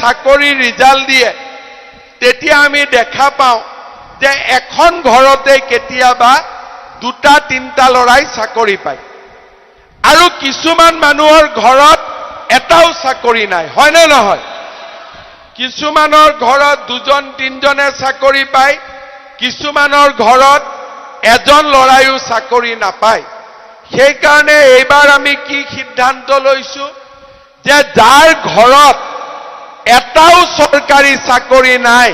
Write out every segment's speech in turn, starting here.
চাকৰি ৰিজাল্ট দিয়ে তেতিয়া আমি দেখা পাওঁ যে এখন ঘৰতে কেতিয়াবা দুটা তিনটা লৰাই চাকৰি পায় আৰু কিছুমান মানুহৰ ঘৰত এটাও চাকৰি নাই হয় নে নহয় কিছুমানৰ ঘৰত দুজন তিনজনে চাকৰি পায় কিছুমানৰ ঘৰত এজন লৰাইও চাকৰি নাপায় সেই কাৰণে এইবাৰ আমি কি সিদ্ধান্ত লৈছো যে যাৰ ঘৰত এটাও চৰকাৰী চাকৰি নাই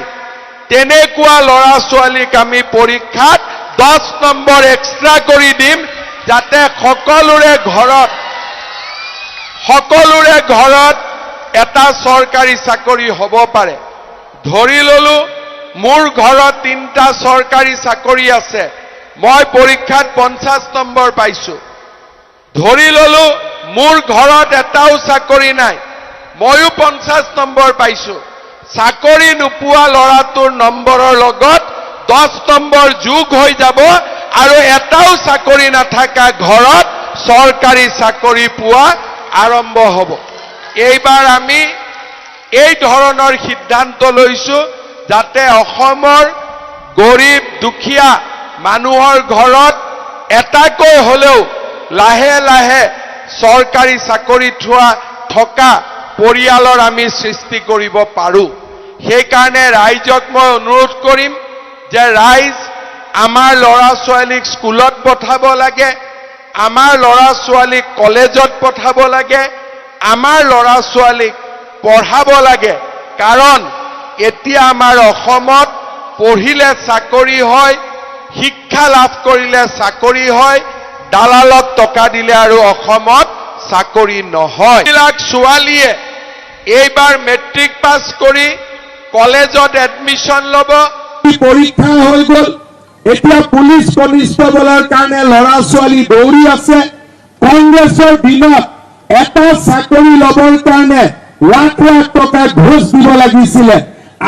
তেনেকুৱা লৰা ছোৱালীক আমি পৰীক্ষাত 10 নম্বৰ এক্সট্ৰা কৰি দিম যাতে সকলোৰে ঘৰত এটা চৰকাৰী চাকৰি হ'ব পাৰে ধৰি ললো মোৰ ঘৰত 3টা চৰকাৰী চাকৰি আছে মই পৰীক্ষাত 50 নম্বৰ পাইছো ধৰি ললো মোৰ ঘৰত এটাও চাকৰি নাই ময়ো 50 নম্বৰ পাইছো চাকৰি নোপোৱা লৰাটোৰ নম্বৰৰ লগত 10 নম্বৰ যোগ হৈ যাব আৰু এটাও চাকৰি নাথাকা ঘৰত চৰকাৰী চাকৰি পোৱা আৰম্ভ হ'ব এইবাৰ আমি এই ধৰণৰ সিদ্ধান্ত লৈছো যাতে অসমৰ গৰীব দুখীয়া মানুহৰ ঘৰত এটাকৈ হলেও লাহে লাহে চৰকাৰী চাকৰি থকা পৰিয়ালৰ আমি সৃষ্টি কৰিব পাৰো সেই কাৰণে ৰাইজক মই অনুৰোধ কৰিম যে ৰাইজ আমাৰ লৰা ছোৱালীক স্কুলত পঠাব লাগে আমাৰ লৰা ছোৱালীক কলেজত পঠাব লাগে আমাৰ লৰা ছোৱালীক পঢ়াব লাগে কাৰণ এতিয়া আমাৰ অসমত পঢ়িলে চাকৰি হয় শিক্ষা লাভ কৰিলে চাকৰি হয় দালালক টকা দিলে আৰু অসমত চাকৰি নহয় বিলাক ছোৱালীয়ে এইবাৰ মেট্ৰিক পাছ কৰি কলেজত এডমিশন ল'ব পৰীক্ষা হৈ গ'ল এতিয়া পুলিচ কনিষ্টেবলৰ কাৰণে লৰা ছোৱালী দৌৰি আছে কংগ্ৰেছৰ দিনত এটা চাকৰি ল'বৰ কাৰণে লাখ লাখ টকা ঘোষ দিব লাগিছিলে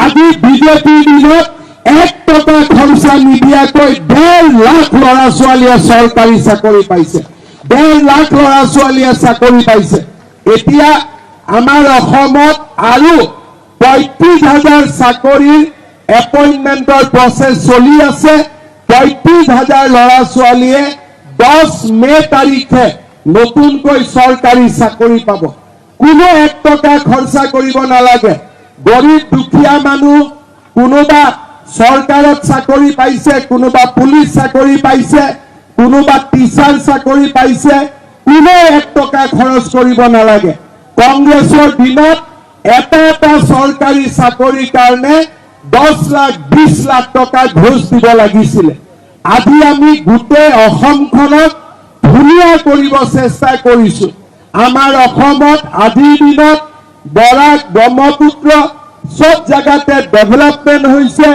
আজি বিজেপিৰ দিনত 1 টকা খৰচা নিদিয়াকৈ 1.5 লাখ লৰা ছোৱালীয়ে চৰকাৰী চাকৰি পাইছে 1.5 লাখ লৰা ছোৱালীয়ে চাকৰি পাইছে এতিয়া আমাৰ অসমত আৰু 35,000 চাকৰিৰ এপইণ্টমেণ্টৰ প্ৰচেছ চলি আছে 35,000 লৰা ছোৱালীয়ে 10 মে তাৰিখে নতুনকৈ চৰকাৰী চাকৰি পাব কোনো 1 টকা খৰচা কৰিব নালাগে গৰীব দুখীয়া মানুহ কোনোবা চৰকাৰত চাকৰি পাইছে কোনোবা পুলিচ চাকৰি পাইছে কোনোবা টিচাৰ চাকৰি পাইছে কোনো 1 টকা খৰচ কৰিব নালাগে কংগ্ৰেছৰ দিনত এটা চৰকাৰী চাকৰিৰ কাৰণে 10 লাখ 20 লাখ টকা ঘোষ দিব লাগিছিলে আজি আমি গোটেই অসমখনক ধুনীয়া কৰিব চেষ্টা কৰিছো আমাৰ অসমত আজিৰ দিনত বৰাক ব্ৰহ্মপুত্ৰ সব জায়গাতে ডেভেলপমেন্ট হৈছে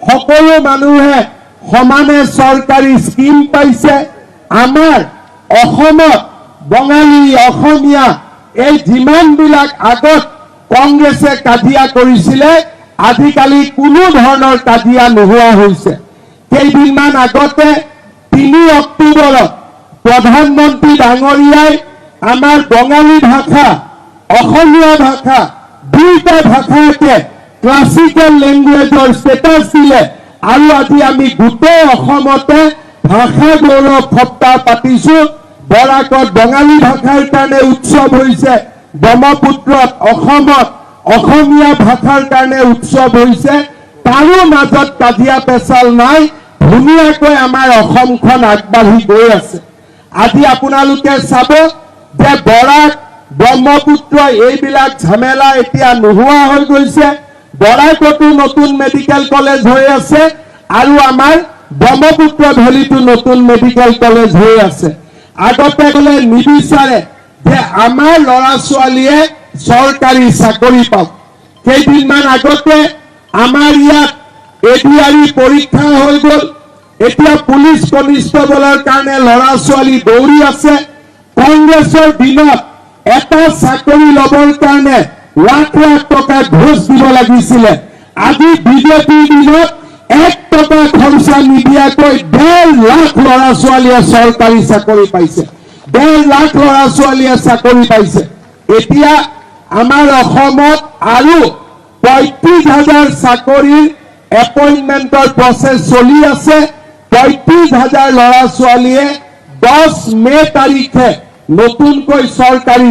সকলো মানুহে সমানে চৰকাৰী স্কিম পাইছে আমাৰ অসমত বঙালী অসমীয়া এই যিমানবিলাক আগত কংগ্ৰেছে কাজিয়া কৰিছিলে আজিকালি কোনো ধৰণৰ কাজিয়া নোহোৱা হৈছে কেইদিনমান আগতে 3 অক্টোবৰত প্ৰধানমন্ত্ৰী ডাঙৰীয়াই আমাৰ বঙালী ভাষা অসমীয়া ভাষা দুইটা ভাষাকে ক্লাসিক্যাল ল্যাঙ্গুয়েজৰ স্ট্যাটাস দিলে আৰু আজি আমি গোটেই অসমতে ভাষা গৌৰৱ সপ্তাহ পাতিছো বৰাকত বঙালী ভাষাৰ কাৰণে উৎসৱ হৈছে ব্ৰহ্মপুত্ৰত অসমত অসমীয়া ভাষাৰ কাৰণে উৎসৱ হৈছে তাৰো মাজত কাজিয়া পেচাল নাই ধুনীয়াকৈ আমাৰ অসমখন আগবাঢ়ি গৈ আছে আজি আপোনালোকে চাব যে বৰাক ব্ৰহ্মপুত্ৰ এইবিলাক ঝামেলা এতিয়া নোহোৱা হৈ গৈছে বৰাকতো নতুন মেডিকেল কলেজ হৈ আছে আৰু আমাৰ ব্ৰহ্মপুত্ৰ ভেলীতো নতুন মেডিকেল কলেজ হৈ আছে আগতে গলে নিবিচাৰে যে আমাৰ লৰা ছোৱালীয়ে চৰকাৰী চাকৰি পাওক কেইদিনমান আগতে আমাৰ ইয়াত এডিআৰই পৰীক্ষা হৈ গ'ল এতিয়া পুলিচ কনিষ্টেবলৰ কাৰণে লৰা ছোৱালী দৌৰি আছে কংগ্ৰেছৰ দিনত এটা চাকৰি ল'বৰ কাৰণে লাখ লাখ টকা ঘোষ দিব লাগিছিলে আজি বিজেপিৰ দিনত 1 টকা খৰচা নিদিয়াকৈ 1.5 লাখ লৰা ছোৱালীয়ে চৰকাৰী চাকৰি পাইছে 1.5 লাখ লৰা ছোৱালীয়ে চাকৰি পাইছে এতিয়া আমাৰ অসমত আৰু ৩৫,০০০ চাকৰিৰ এপইণ্টমেণ্টৰ প্ৰচেছ চলি আছে। ৩৫,০০০ ল'ৰা ছোৱালীয়ে 10 মে' তাৰিখে নতুনকৈ চৰকাৰী